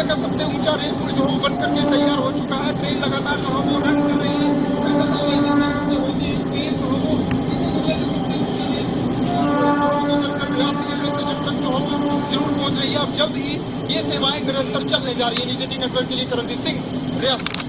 कर सकते हैं ऊंचा रेल पुल जो बन करके तैयार हो चुका है। ट्रेन लगातार जो है वो रन कर रही है। जरूर पहुंच रही है। अब जल्द ही ये सेवाएं निरंतर चलने जा रही है। निजी नेटवर्क के लिए करणदीप सिंह, रियासत।